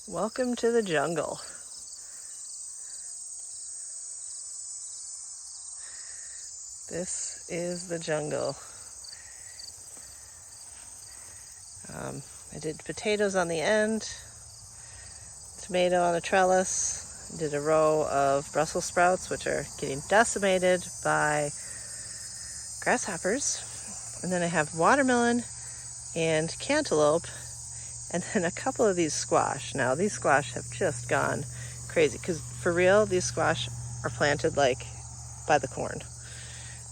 Welcome to the jungle. This is the jungle. I did potatoes on the end, tomato on a trellis, did a row of Brussels sprouts, which are getting decimated by grasshoppers. And then I have watermelon and cantaloupe, and then a couple of these squash. Now, these squash have just gone crazy, because for real, these squash are planted like by the corn,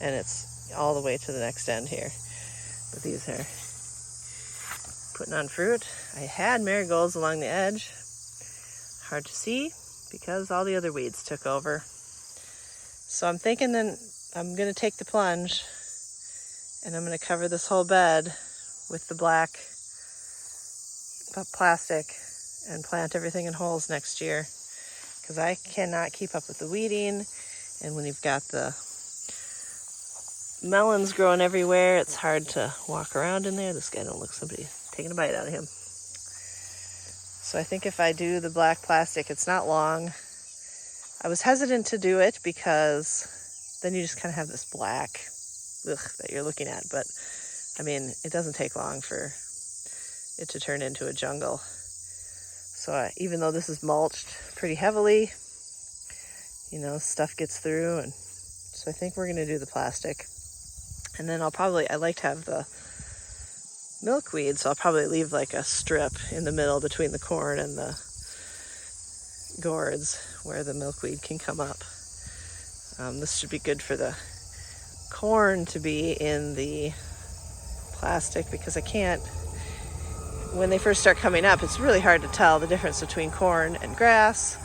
and it's all the way to the next end here. But these are putting on fruit. I had marigolds along the edge. Hard to see because all the other weeds took over. So I'm thinking then I'm going to take the plunge and I'm going to cover this whole bed with the black plastic and plant everything in holes next year, because I cannot keep up with the weeding. And when you've got the melons growing everywhere, it's hard to walk around in there. This guy don't look, somebody taking a bite out of him. So I think if I do the black plastic, it's not long. I was hesitant to do it because then you just kind of have this black that you're looking at. But I mean, it doesn't take long for it to turn into a jungle. So even though this is mulched pretty heavily, stuff gets through. And so I think we're going to do the plastic. And then I like to have the milkweed, so I'll probably leave like a strip in the middle between the corn and the gourds where the milkweed can come up. This should be good for the corn to be in the plastic, because when they first start coming up, it's really hard to tell the difference between corn and grass.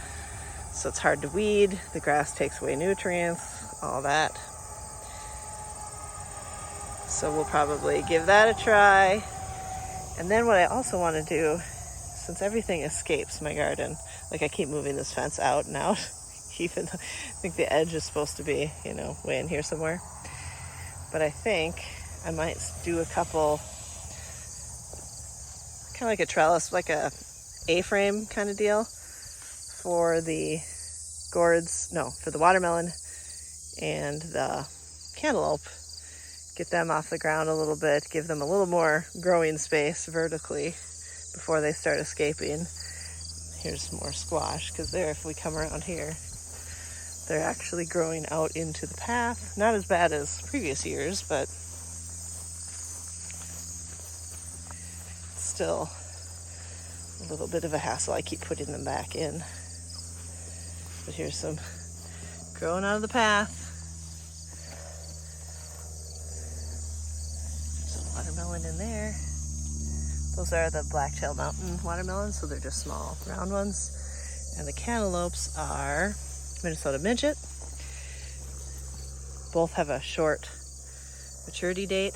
So it's hard to weed. The grass takes away nutrients, all that. So we'll probably give that a try. And then what I also want to do, since everything escapes my garden, like I keep moving this fence out and out, even though I think the edge is supposed to be, way in here somewhere. But I think I might do a couple, kind of like a trellis, like a A-frame kind of deal for the for the watermelon and the cantaloupe. Get them off the ground a little bit, give them a little more growing space vertically before they start escaping. Here's more squash, because if we come around here, they're actually growing out into the path. Not as bad as previous years, but still a little bit of a hassle. I keep putting them back in. But here's some growing out of the path. Watermelon in there. Those are the Black-tailed Mountain watermelons, so they're just small round ones. And the cantaloupes are Minnesota Midget. Both have a short maturity date.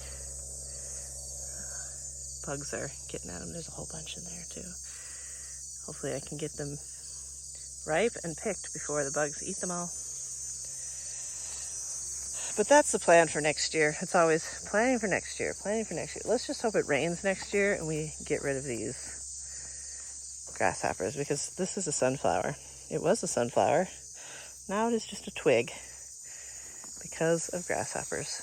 Bugs are getting at them. There's a whole bunch in there too. Hopefully I can get them ripe and picked before the bugs eat them all. But that's the plan for next year. It's always planning for next year. Let's just hope it rains next year and we get rid of these grasshoppers, because this is a sunflower. It was a sunflower. Now it is just a twig because of grasshoppers.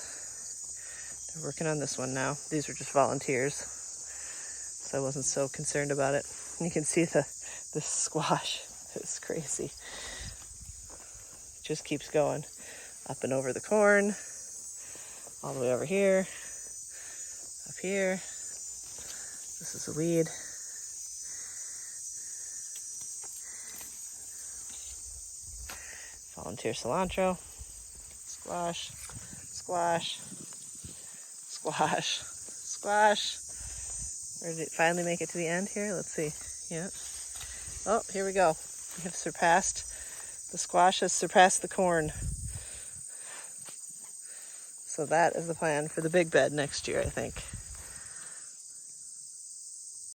They're working on this one now. These were just volunteers, so I wasn't so concerned about it. And you can see the squash. It's crazy. It just keeps going. Up and over the corn, all the way over here, up here. This is a weed. Volunteer cilantro, squash, squash, squash, squash. Where did it finally make it to the end here? Let's see. Yeah. Oh, here we go. We have surpassed, the squash has surpassed the corn. So that is the plan for the big bed next year, I think.